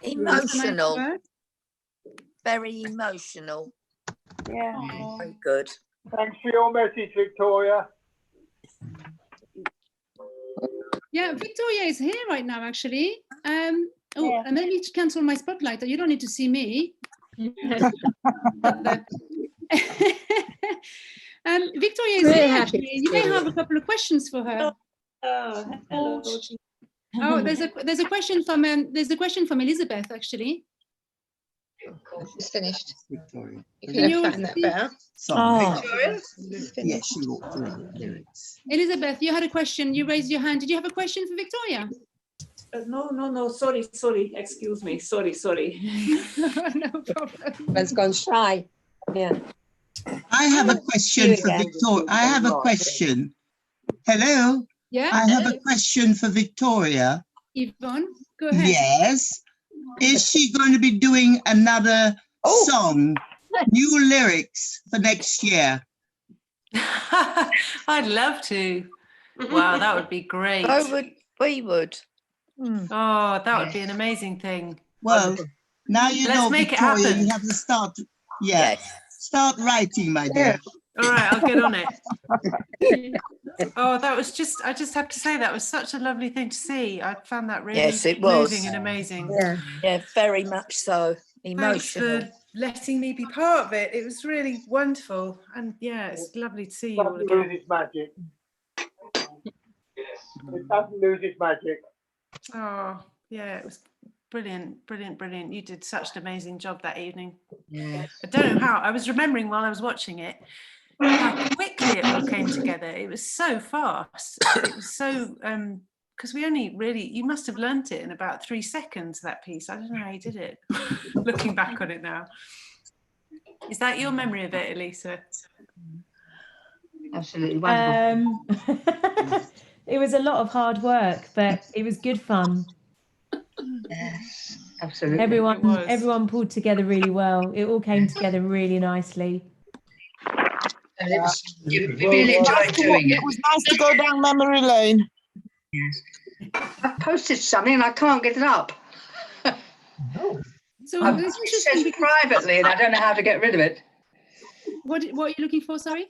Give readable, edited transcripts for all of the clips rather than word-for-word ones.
Emotional. Very emotional. Yeah. Very good. Thanks for your message, Victoria. Yeah, Victoria is here right now, actually. And let me cancel my spotlight. You don't need to see me. Victoria is here. You may have a couple of questions for her. Oh, hello. Oh, there's a question from Elizabeth, actually. It's finished. Victoria. You can explain that better. Victoria? Yes, she walked around lyrics. Elizabeth, you had a question. You raised your hand. Did you have a question for Victoria? No. Sorry. Excuse me. Sorry. No problem. Man's gone shy. Yeah. I have a question for Victoria. I have a question. Hello? Yeah? I have a question for Victoria. Yvonne, go ahead. Yes. Is she going to be doing another song, new lyrics for next year? I'd love to. Wow, that would be great. We would. Oh, that would be an amazing thing. Well, now you Let's know, make it Victoria, happen. you have to start. Yeah. Start writing, my dear. All right, I'll get on it. Oh, that was I just have to say that was such a lovely thing to see. I found that really moving and amazing. Yeah, very much so. Thanks Emotional. for letting me be part of it. It was really wonderful. And yeah, it's lovely to see you all It doesn't lose again. its magic. It doesn't lose its magic. Oh, yeah, it was brilliant. You did such an amazing job that evening. Yeah. I don't know how. I was remembering while I was watching it how quickly it all came together. It was so fast. It was so because we only really, you must have learnt it in about 3 seconds, that piece. I don't know how you did it. Looking back on it now. Is that your memory of it, Elisa? Absolutely wonderful. It was a lot of hard work, but it was good fun. Yes, absolutely. Everyone pulled together really well. It all came together really nicely. And it was, you really enjoyed doing it. It was nice to go down memory lane. Yes. I posted something and I can't get it up. So it says privately and I don't know how to get rid of it. What are you looking for, sorry?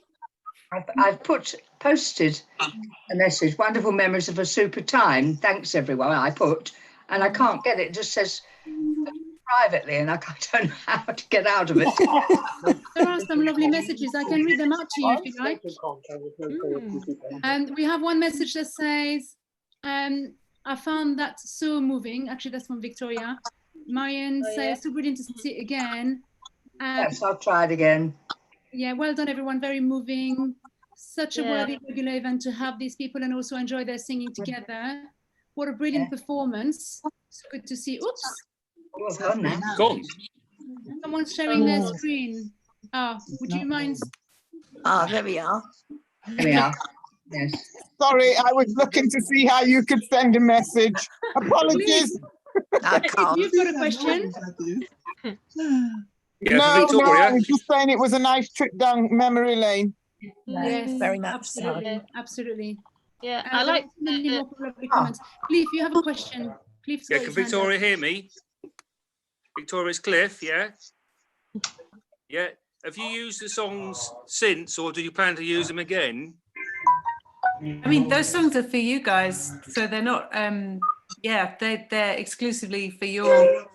I've posted a message, wonderful memories of a super time. Thanks everyone, and I can't get it. It just says privately and I don't know how to get out of it. There are some lovely messages. I can read them out to you if you like. And we have one message that says, I found that so moving. Actually, that's from Victoria. Marion says, so brilliant to see it again. Yes, I'll try it again. Yeah, well done, everyone. Very moving. Such a worthy regular event to have these people and also enjoy their singing together. What a brilliant performance. So good to see. Oops. Gone. Someone's sharing their screen. Would you mind? There we are. There we are. Yes. Sorry, I was looking to see how you could send a message. Apologies. I can't. You've got a question? Yeah, No, Victoria. I was just saying it was a nice trip down memory lane. Yes, very much absolutely. Absolutely. Yeah, I like many more lovely comments. Cliff, you have a question. Cliff, Yeah, can Victoria hear me? Victoria's Cliff, yeah? Yeah. Have you used the songs since, or do you plan to use them again? I mean, those songs are for you guys, so they're not. They're exclusively for your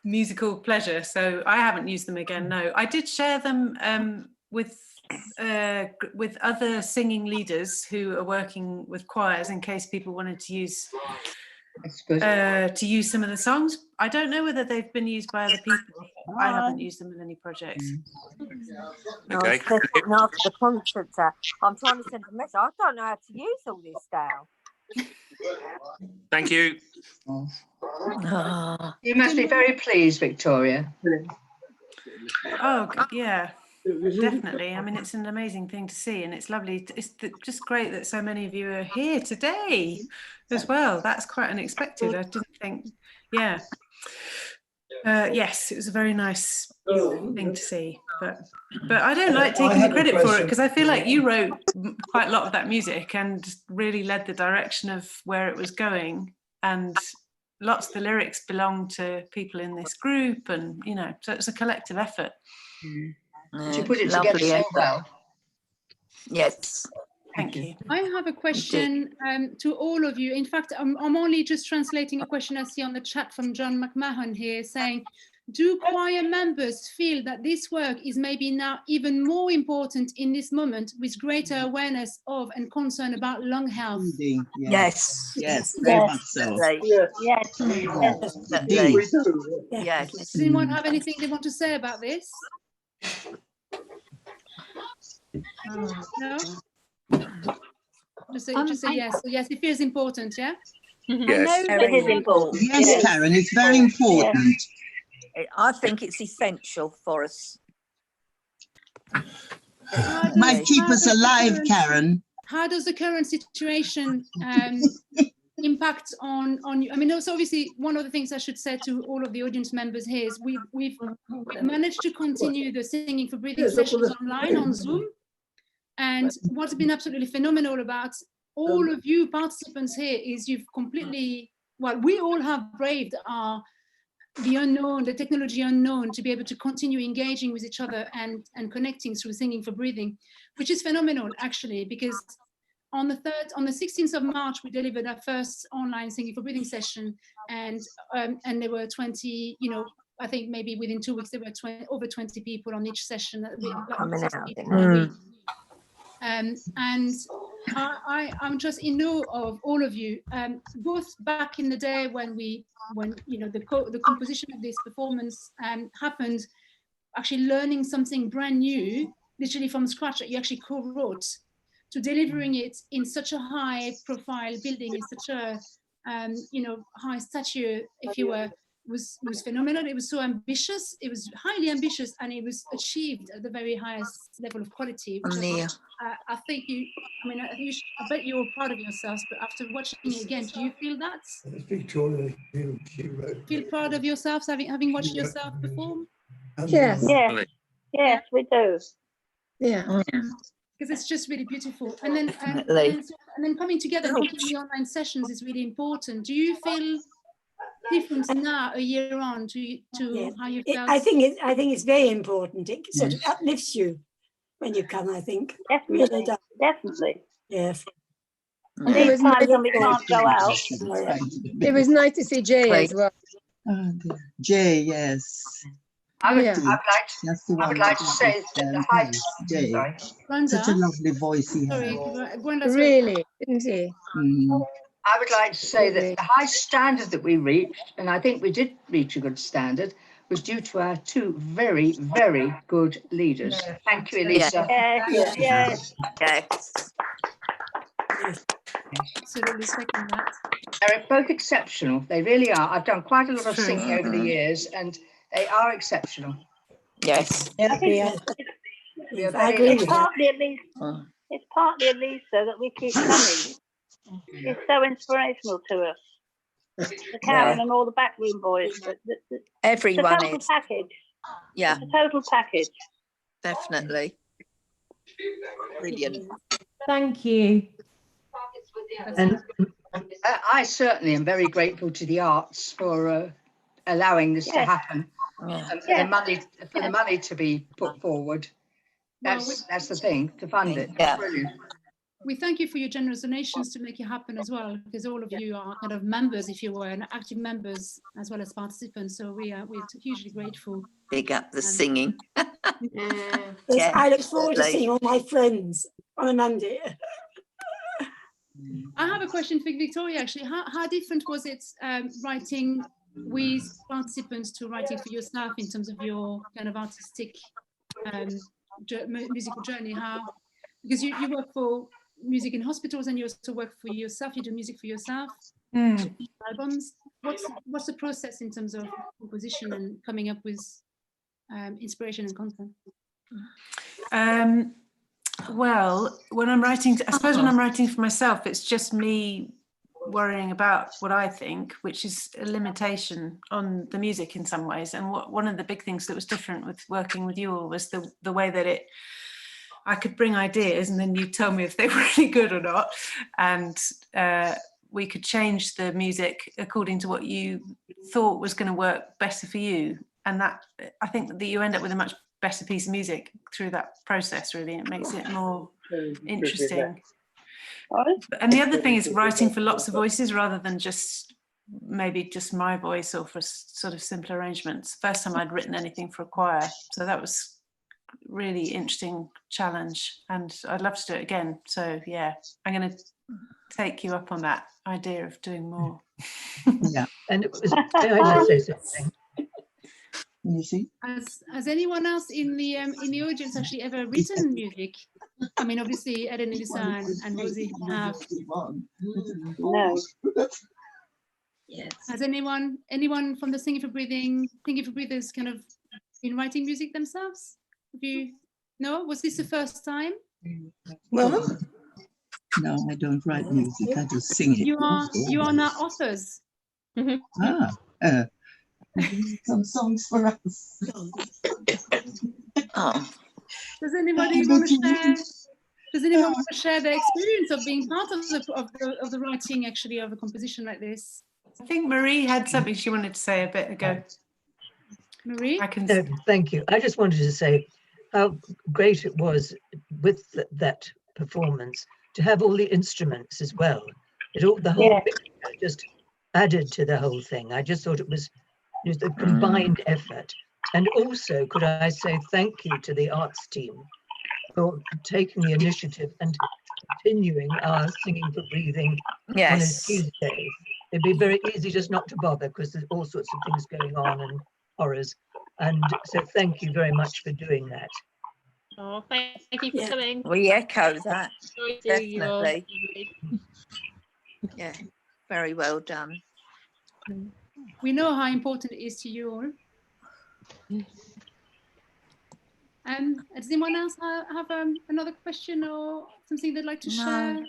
musical pleasure. So I haven't used them again. No, I did share them with other singing leaders who are working with choirs in case people wanted to use some of the songs. I don't know whether they've been used by other people. I haven't used them in any projects. Okay. After the concert, I'm trying to send a message. I don't know how to use all this now. Thank you. You must be very pleased, Victoria. Oh, yeah, definitely. I mean, it's an amazing thing to see, and it's lovely. It's just great that so many of you are here today as well. That's quite unexpected. I didn't think, yes, it was a very nice thing to see. But I don't like taking the credit for it because I feel like you wrote quite a lot of that music and really led the direction of where it was going. And lots of the lyrics belong to people in this group, and you know, so it's a collective effort. You put it together so well. Yes. Thank you. I have a question to all of you. In fact, I'm only just translating a question I see on the chat from John McMahon here saying, do choir members feel that this work is maybe now even more important in this moment with greater awareness of and concern about lung health? Yes. Yes, very much so. Yes. Definitely. Yes. Does anyone have anything they want to say about this? No? Just say yes. So yes, it feels important, yeah? Yes. It is important. Yes, Karen, it's very important. I think it's essential for us. Might keep us alive, Karen. How does the current situation impact on you? I mean, also obviously one of the things I should say to all of the audience members here is we've managed to continue the Singing for Breathing sessions online on Zoom. And what's been absolutely phenomenal about all of you participants here is you've completely, well, we all have braved the unknown, the technology unknown, to be able to continue engaging with each other and connecting through Singing for Breathing, which is phenomenal actually, because on the 16th of March, we delivered our first online Singing for Breathing session, and there were 20, you know, I think maybe within 2 weeks there were over 20 people on each session. Coming out. And I'm just in awe of all of you, both back in the day when you know the composition of this performance happened, actually learning something brand new, literally from scratch that you actually co-wrote, to delivering it in such a high-profile building, in such a you know, high stature, if you were. Was phenomenal. It was so ambitious. It was highly ambitious, and it was achieved at the very highest level of quality. Which I think you. I mean, I bet you're proud of yourselves. But after watching it again, do you feel that? Feel proud of yourselves having watched yourself perform? Yes. Yes, we do. Yeah. Because it's just really beautiful. And then and then coming together and doing the online sessions is really important. Do you feel different now, a year on, to how you felt? I think it's very important. It sort of uplifts you when you come, I think. Definitely. Definitely. Yes. It was nice when we can't go out. It was nice to see Jay as well. Jay, yes. I would like to say that the height. Jay, such a lovely voice he has. Really, didn't he? I would like to say that the high standard that we reached, and I think we did reach a good standard, was due to our two very, very good leaders. Thank you, Elisa. Yes. Absolutely second that. They're both exceptional. They really are. I've done quite a lot of singing over the years, and they are exceptional. Yes. I agree. It's partly Elisa that we keep coming. It's so inspirational to us. The Karen and all the backroom boys. Everyone the total is. package. Yeah. The total package. Definitely. Brilliant. Thank you. And I certainly am very grateful to the arts for allowing this to happen, and for the money to be put forward. That's the thing, to fund it. Yeah. Brilliant. We thank you for your generous donations to make it happen as well, because all of you are kind of members, if you were, and active members as well as participants. So we're hugely grateful. Big up the singing. Yes, I look forward to seeing all my friends on a Monday. I have a question for Victoria, actually. How different was it writing with participants to writing for yourself in terms of your kind of artistic musical journey? Because you work for music in hospitals and you also work for yourself, you do music for yourself, albums. What's the process in terms of composition and coming up with inspiration and content? Well, when I'm writing, I suppose when I'm writing for myself, it's just me worrying about what I think, which is a limitation on the music in some ways. And one of the big things that was different with working with you all was the way that I could bring ideas and then you tell me if they were really good or not. And we could change the music according to what you thought was going to work better for you. And that, I think that you end up with a much better piece of music through that process, really. It makes it more interesting. And the other thing is writing for lots of voices rather than just maybe just my voice or for sort of simple arrangements. First time I'd written anything for a choir. So that was really interesting challenge, and I'd love to do it again. So yeah, I'm going to take you up on that idea of doing more. Yeah, and it was. May I just say something? You see? Has anyone else in the audience actually ever written music? I mean, obviously, Eden, Elisa, and Rosie have. No. Yes. Has anyone from the Singing for Breathers kind of been writing music themselves? Have you? No? Was this the first time? Well, no, I don't write music. I just sing it. You are now authors. Some songs for us. Oh. Does anybody want to share? Does anyone want to share their experience of being part of the writing, actually, of a composition like this? I think Marie had something she wanted to say a bit ago. Marie? No, thank you. I just wanted to say how great it was with that performance to have all the instruments as well. The whole picture just added to the whole thing. I just thought it was a combined effort. And also, could I say thank you to the arts team for taking the initiative and continuing our Singing for Breathing on a Tuesday. It'd be very easy just not to bother because there's all sorts of things going on and horrors. And so thank you very much for doing that. Oh, thank you for coming. We echo that. Enjoy seeing you all. Definitely. Yeah, very well done. We know how important it is to you all. Does anyone else have another question or something they'd like to share?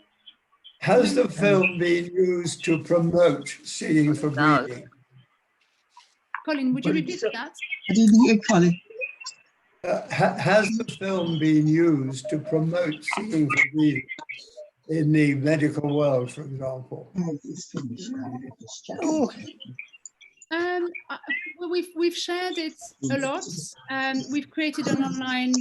Has the film been used to promote Singing for Breathing? Colin, would you repeat that? I didn't hear Colin. Has the film been used to promote Singing for Breathing in the medical world, for example? Well, we've shared it a lot. We've created an online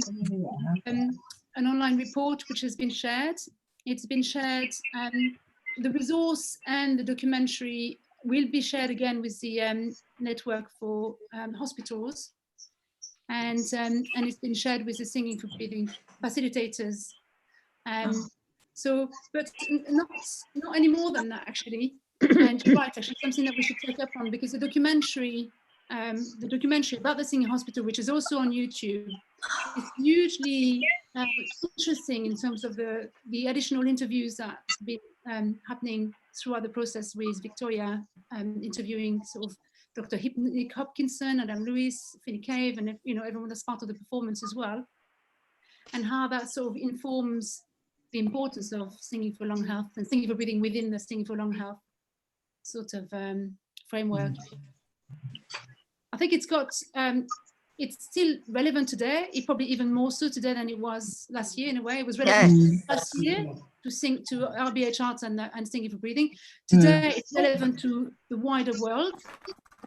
report which has been shared. It's been shared. The resource and the documentary will be shared again with the network for hospitals, and it's been shared with the Singing for Breathing facilitators. So, but not any more than that, actually. And you're right, actually, something that we should take up on, because the documentary about the Singing Hospital, which is also on YouTube, is hugely interesting in terms of the additional interviews that have been happening throughout the process, with Victoria interviewing sort of Dr. Nick Hopkinson, Adam Lewis, Finny Cave, and everyone that's part of the performance as well, and how that sort of informs the importance of singing for lung health and singing for breathing within the Singing for Lung Health sort of framework. I think it's got, it's still relevant today. It probably even more so today than it was last year in a way. It was relevant last year to sing to RBH Arts and Singing for Breathing. Today it's relevant to the wider world.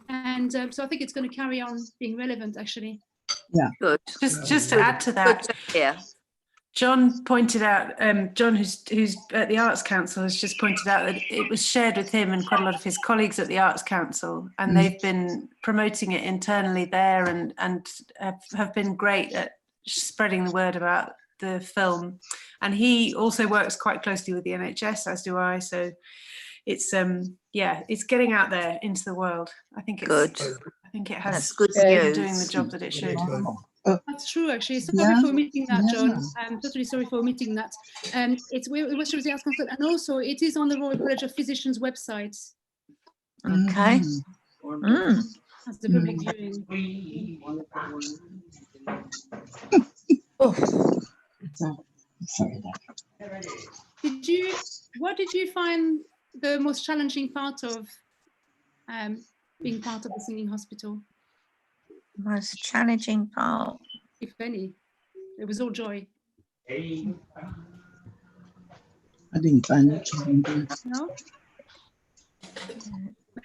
And so I think it's going to carry on being relevant, actually. Yeah. Good. Just to add to that. Yeah. John pointed out, John, who's at the Arts Council, has just pointed out that it was shared with him and quite a lot of his colleagues at the Arts Council, and they've been promoting it internally there and have been great at spreading the word about the film. And he also works quite closely with the NHS, as do I. So it's it's getting out there into the world. I think it's good. I think it has good been doing the job that it should. That's true, actually. Sorry for omitting that, John. I'm totally sorry for omitting that. It was the Arts Council, and also it is on the Royal College of Physicians website. Okay. That's the public viewing. What did you find the most challenging part of being part of the Singing Hospital? Most challenging part, if any. It was all joy. I didn't find it challenging. No?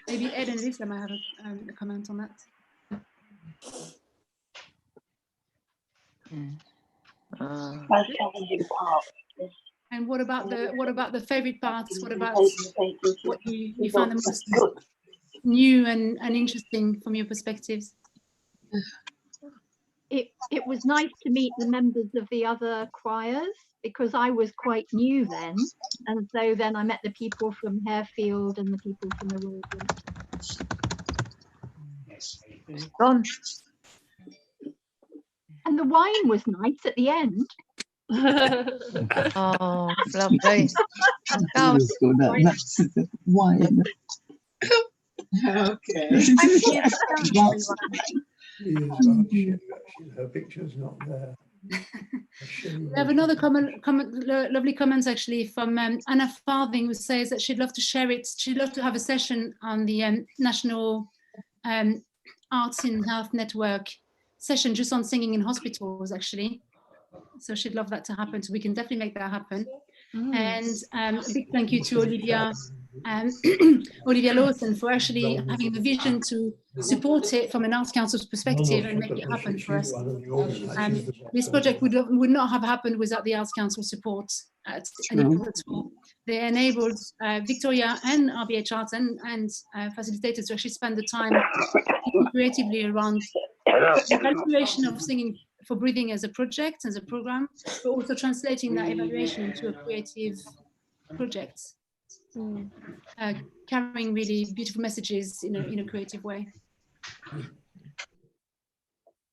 Maybe Ed and Lisa might have a comment on that. Most challenging part. And what about the favorite parts? What about what you find the most new and interesting from your perspectives? It was nice to meet the members of the other choirs because I was quite new then, and so then I met the people from Harefield and the people from the Royal Gone. And the wine was nice at the end. Oh, lovely. Wine. Okay. Her picture's not there. We have another lovely comments actually from Anna Farthing, who says that she'd love to share it. She'd love to have a session on the National Arts in Health Network session just on singing in hospitals, actually. So she'd love that to happen. So we can definitely make that happen. And a big thank you to Olivia Olivia Lawson for actually having the vision to support it from an Arts Council's perspective and make it happen for us. This project would not have happened without the Arts Council support at any point at all. They enabled Victoria and RBH Arts and facilitators to actually spend the time creatively around the evaluation of singing for breathing as a project, as a program, but also translating that evaluation into a creative project. Carrying really beautiful messages in a creative way.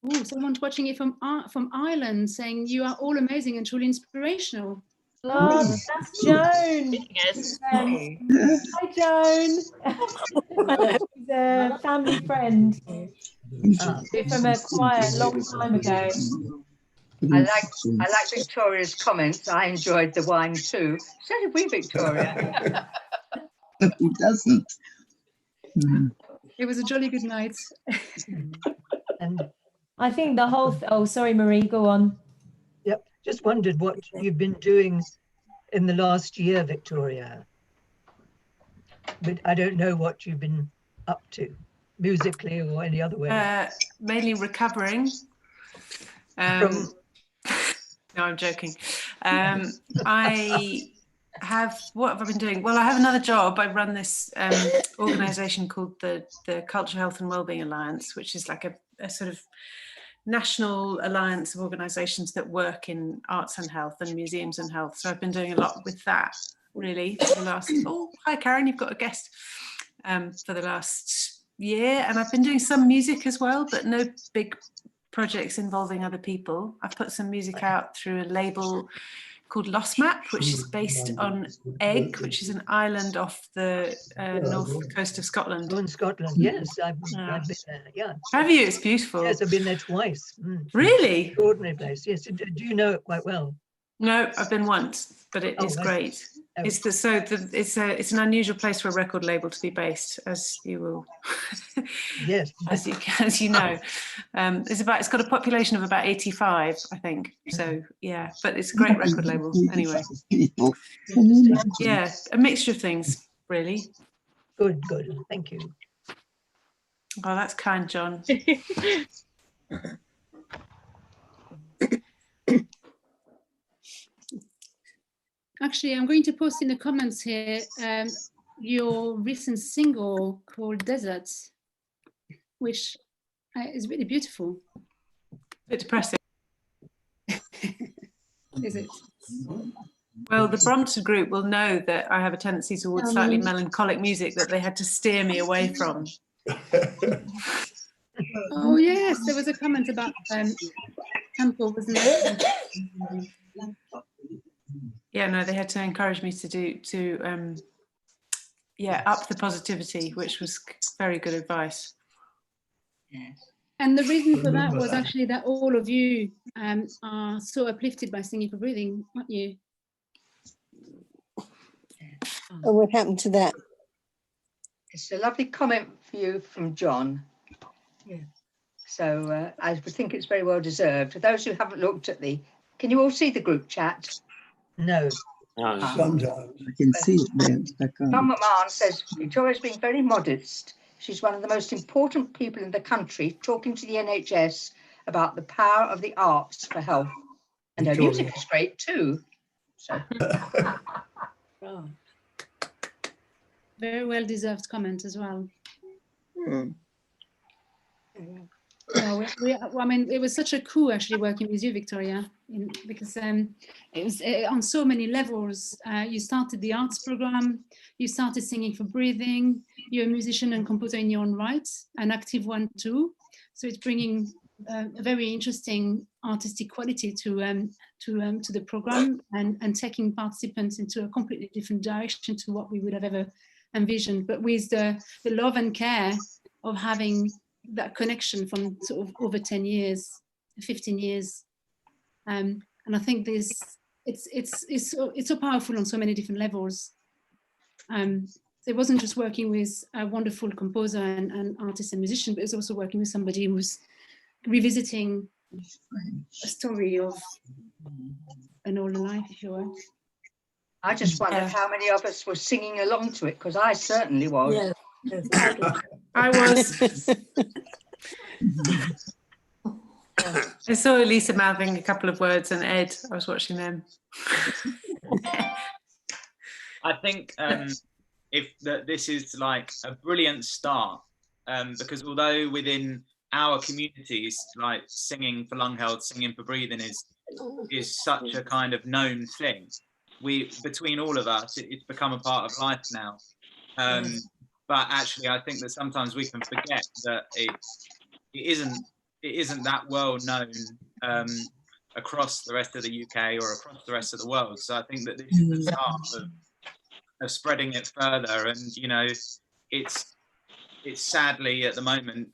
Oh, someone's watching it from Ireland saying you are all amazing and truly inspirational. Oh, that's Joan. Hi, Joan. She's a family friend from a choir a long time ago. I like Victoria's comments. I enjoyed the wine too. So did we, Victoria. Who doesn't? It was a jolly good night. And I think the whole. Oh, sorry, Marie. Go on. Yep. Just wondered what you've been doing in the last year, Victoria. But I don't know what you've been up to, musically or any other way. Mainly recovering. No, I'm joking. What have I been doing? Well, I have another job. I run this organisation called the Culture, Health and Wellbeing Alliance, which is like a sort of national alliance of organisations that work in arts and health and museums and health. So I've been doing a lot with that, really, for the last... Oh, hi, Karen, you've got a guest. For the last year. And I've been doing some music as well, but no big projects involving other people. I've put some music out through a label called Lost Map, which is based on Egg, which is an island off the north coast of Scotland. Oh, in Scotland, yes. I've been there, yeah. Have you? It's beautiful. Yes, I've been there twice. Really? Extraordinary place, yes. Do you know it quite well? No, I've been once, but it is great. Oh. It's an unusual place for a record label to be based, as you will, yes, as you know. It's got a population of about 85, I think. So yeah, but it's a great record label anyway. Yeah, a mixture of things, really. Good, thank you. Oh, that's kind, John. Actually, I'm going to post in the comments here your recent single called Deserts, which is really beautiful. A bit depressing. Is it? Well, the Brompton group will know that I have a tendency towards slightly melancholic music that they had to steer me away from. Oh yes, there was a comment about Temple, wasn't there? Yeah, no, they had to encourage me to up the positivity, which was very good advice. And the reason for that was actually that all of you are so uplifted by Singing for Breathing, aren't you? Oh, what happened to that? It's a lovely comment for you from John. Yeah. So I think it's very well deserved. For those who haven't looked at can you all see the group chat? No. Sometimes. I can see it there. I can't. Tom McMahon says, Victoria's being very modest. She's one of the most important people in the country talking to the NHS about the power of the arts for health. And her Victoria. music is great too. So. Very well deserved comment as well. Mm. No, I mean, it was such a coup actually working with you, Victoria, because it was on so many levels. You started the arts program, you started Singing for Breathing, you're a musician and composer in your own right, an active one too. So it's bringing a very interesting artistic quality to the program and taking participants into a completely different direction to what we would have ever envisioned, but with the love and care of having that connection from sort of over 10 years, 15 years. And I think it's so powerful on so many different levels. It wasn't just working with a wonderful composer and artist and musician, but it's also working with somebody who's revisiting a story of an older life, if you will. I just wondered how many of us were singing along to it, because I certainly was. Yeah. I was. I saw Elisa mouthing a couple of words, and Ed, I was watching them. I think this is like a brilliant start, because although within our communities, like singing for lung health, singing for breathing is such a kind of known thing. Between all of us, it's become a part of life now. But actually, I think that sometimes we can forget that it isn't that well known across the rest of the UK or across the rest of the world. So I think that this is the start of spreading it further. And you know, it's sadly at the moment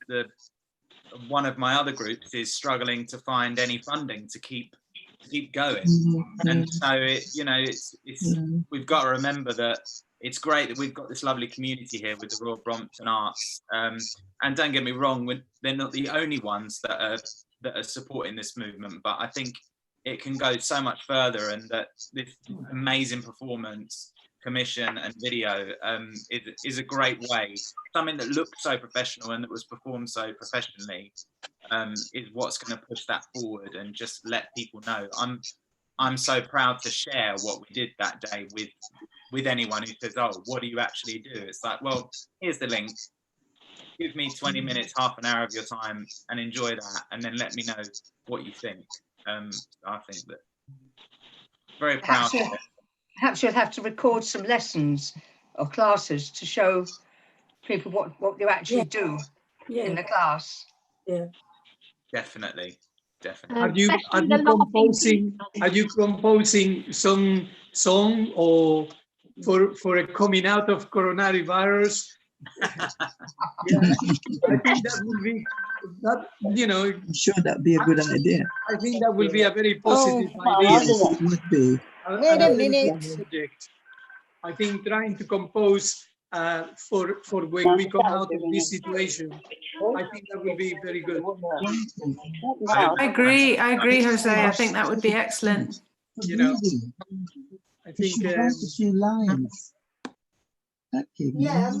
one of my other groups is struggling to find any funding to keep going. And so we've got to remember that it's great that we've got this lovely community here with the Royal Brompton Arts, and don't get me wrong, they're not the only ones that are supporting this movement, but I think it can go so much further, and that this amazing performance, commission and video is a great way. Something that looked so professional and that was performed so professionally is what's going to push that forward and just let people know. I'm so proud to share what we did that day with anyone who says, oh, what do you actually do? It's like, well, here's the link. Give me 20 minutes, half an hour of your time and enjoy that, and then let me know what you think. I think that very proud of it. Perhaps you'll have to record some lessons or classes to show people what you actually do in the class. Yeah. Definitely. Are you composing some song or for a coming out of coronavirus? I think that would be I'm sure that'd be a good idea. I think that will be a very positive idea. It would be. Wait a minute. Project. I think trying to compose for when we come out of this situation, I think that will be very good. I agree, Jose. I think that would be excellent. You know, I think a few lines. Yeah,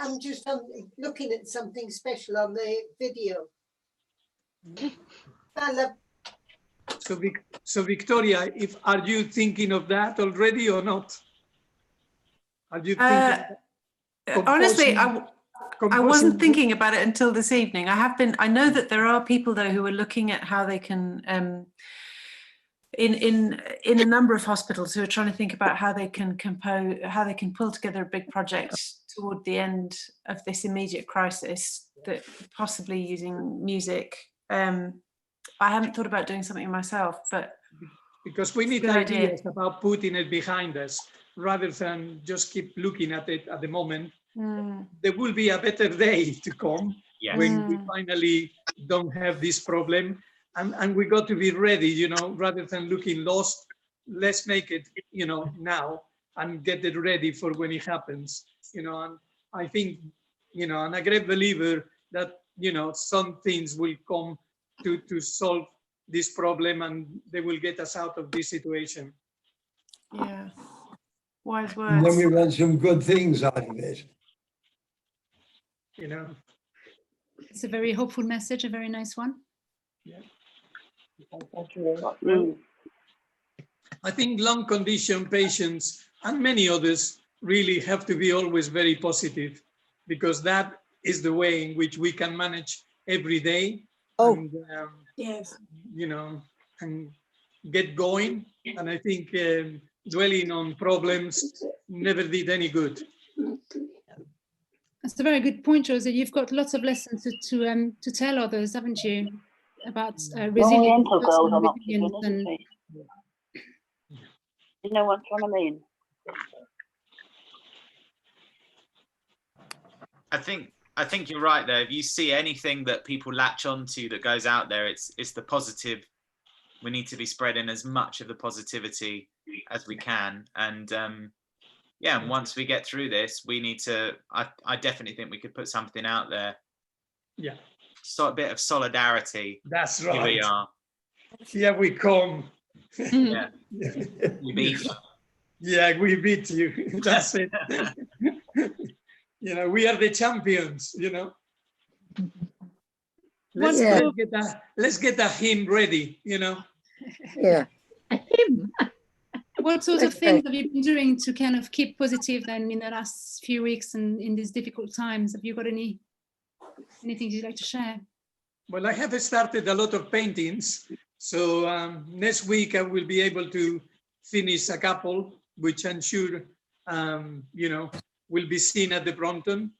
I'm just looking at something special on the video. So Victoria, are you thinking of that already or not? Are you thinking? Honestly, I wasn't thinking about it until this evening. I know that there are people though who are looking at how they can, in a number of hospitals, who are trying to think about how they can pull together a big project toward the end of this immediate crisis, that possibly using music. I haven't thought about doing something myself, but because we need ideas about putting it behind us rather than just keep looking at it at the moment. There will be a better day to come when we finally don't have this problem, and we got to be ready, you know, rather than looking lost. Let's make it, you know, now and get it ready for when it happens, you know. And I think, you know, I'm a great believer that, you know, some things will come to solve this problem and they will get us out of this situation. Yeah. Wise And then we words. want some good things out of it. You know. It's a very hopeful message, a very nice one. Mm. I think lung condition patients and many others really have to be always very positive, because that is the way in which we can manage every day. And, Yes. you know, and get going. And I think dwelling on problems never did any good. That's a very good point, Josie. You've got lots of lessons to tell others, haven't you, about resilience, Oriental girls are not resilience good, isn't and she? You know what I mean? I think you're right there. If you see anything that people latch onto that goes out there, it's the positive. We need to be spreading as much of the positivity as we can. And yeah, and once we get through this, we need to, I definitely think we could put something out there. Yeah. So a bit of solidarity. That's Here we right. are. Here we come. Yeah. We beat you. Yeah, we beat you. That's it. You know, we are the champions, you know. Let's get a hymn ready, you know. Yeah. what sort of things have you been doing to kind of keep positive then in the last few weeks and in these difficult times? Have you got anything you'd like to share? Well, I have started a lot of paintings. So next week I will be able to finish a couple, which I'm sure, you know, will be seen at the Brompton.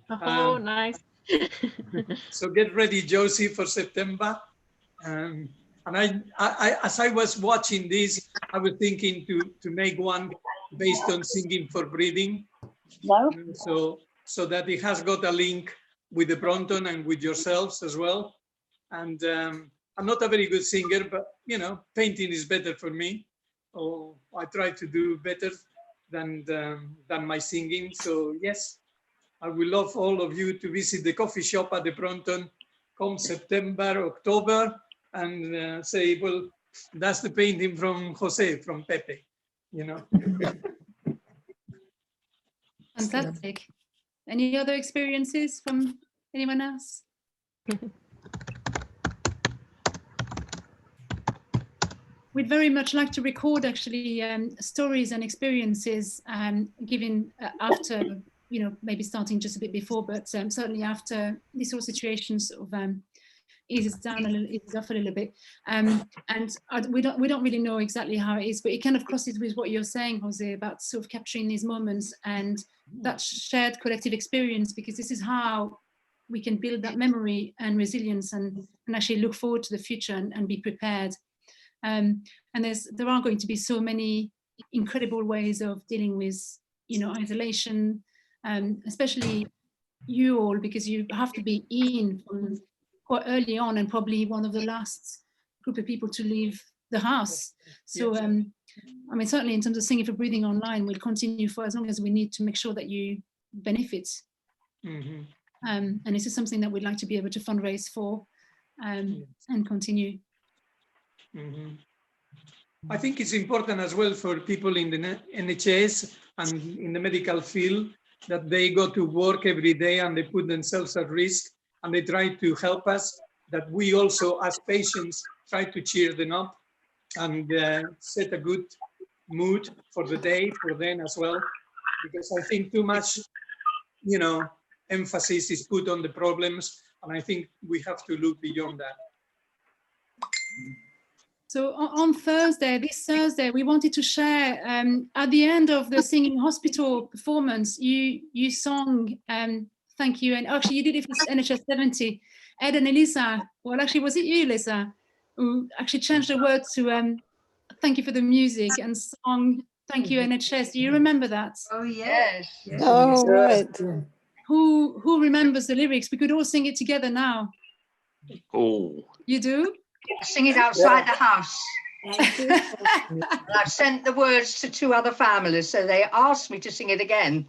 Oh, nice. So get ready, Josie, for September. And I, as I was watching this, I was thinking to make one based on singing for breathing. No. So that it has got a link with the Brompton and with yourselves as well. And I'm not a very good singer, but you know, painting is better for me. Oh, I try to do better than my singing. So yes, I will love all of you to visit the coffee shop at the Brompton come September, October, and say, well, that's the painting from Jose, from Pepe, you know. Fantastic. Any other experiences from anyone else? We'd very much like to record actually stories and experiences given after, you know, maybe starting just a bit before, but certainly after these sort of situations sort of eases down a little, eases off a little bit. And we don't really know exactly how it is, but it kind of crosses with what you're saying, Jose, about sort of capturing these moments and that shared collective experience, because this is how we can build that memory and resilience and actually look forward to the future and be prepared. And there are going to be so many incredible ways of dealing with, you know, isolation, especially you all, because you have to be in from quite early on and probably one of the last group of people to leave the house. So, I mean, certainly in terms of Singing for Breathing online, we'll continue for as long as we need to make sure that you benefit. Mm-hmm. And this is something that we'd like to be able to fundraise for and continue. Mm-hmm. I think it's important as well for people in the NHS and in the medical field that they go to work every day and they put themselves at risk and they try to help us, that we also as patients try to cheer them up and set a good mood for the day for them as well, because I think too much, you know, emphasis is put on the problems, and I think we have to look beyond that. So on Thursday, this Thursday, we wanted to share, at the end of the Singing Hospital performance, you sung Thank You, and actually you did it for NHS 70. Ed and Elisa, well actually was it you, Elisa, who actually changed the word to Thank You for the Music and sung Thank You NHS. Do you remember that? Oh yes. Oh, right. Who remembers the lyrics? We could all sing it together now. Oh. You do? Sing it outside the house. And I've sent the words to 2 other families, so they asked me to sing it again.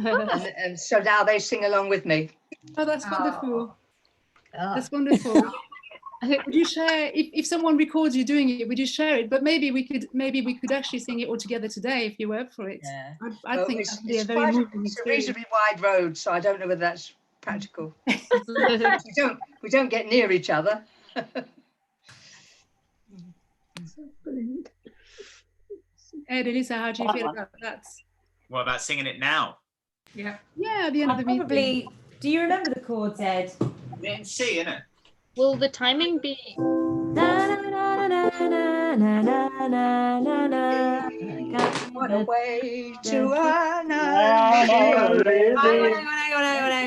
and so now they sing along with me. Oh, that's wonderful. That's wonderful. Would you share, if someone records you doing it, would you share it? But maybe we could actually sing it all together today if you were up for it. Yeah. I Well, think it's, that'd be a it's very quite moving it's a experience. reasonably wide road, so I don't know whether that's practical. we don't get near each other. Ed, Elisa, how do you feel about that? What about singing it now? Yeah, at the end of the meeting. Probably. Do you remember the chords, Ed? In C, innit? Will the timing be? What a way to Hang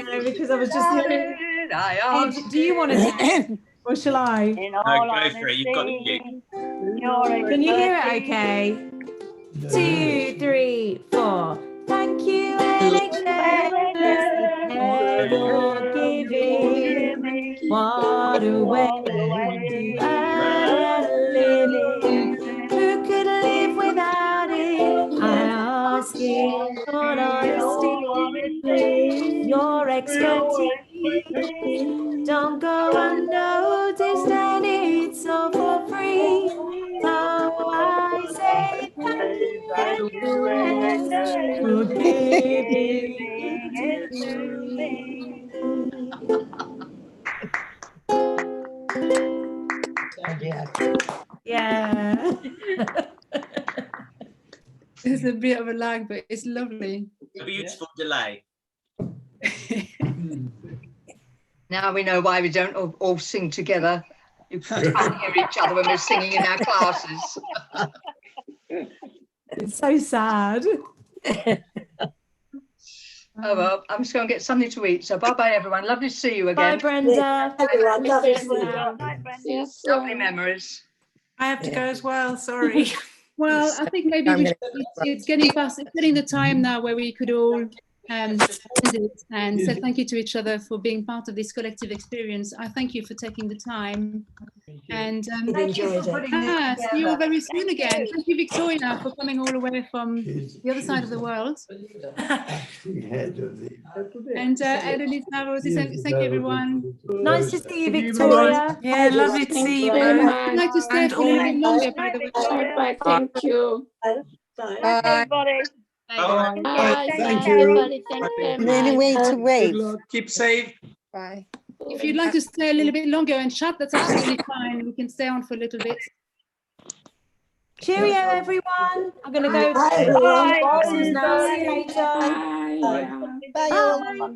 on, because I was just. Ed, do you want to do it? Or shall I? No, go for it. You've got the cue. Can you hear it okay? 2, 3, 4. Thank you, NHS, for giving. What a way to earn a living. Who could live without it? I ask you for honesty. Your expertise don't go unnoticed, and it's all for free. So I say thank you for giving it to me. Yeah. There's a bit of a lag, but it's lovely. A beautiful delay. Now we know why we don't all sing together. You can't hear each other when we're singing in our classes. It's so sad. Oh well, I'm just going to get something to eat. So bye everyone. Lovely to see you Bye, again. Brenda. Everyone, lovely to see you. Lovely memories. I have to go as well. Sorry. Well, I think maybe it's getting past, it's getting the time now where we could all end it and say thank you to each other for being part of this collective experience. I thank you for taking the time. And Enjoyed it. see you all very soon again. Thank you, Victoria, for coming all the way from the other side of the world. And Ed and Elisa, Rosie, thank you, everyone. Nice to see you, Victoria. Yeah, lovely to see you. I'd like to stay And for a little bit longer, by the way. Bye. Thank you. Everybody. Bye. Thank you. Everybody. Thank you very much. Any way to wait. Good luck. Keep safe. Bye. If you'd like to stay a little bit longer and chat, that's absolutely fine. We can stay on for a little bit. Cheerio, everyone. I'm going to go. Bye, everyone. Bye. Now. See you later. Bye. Bye. Bye.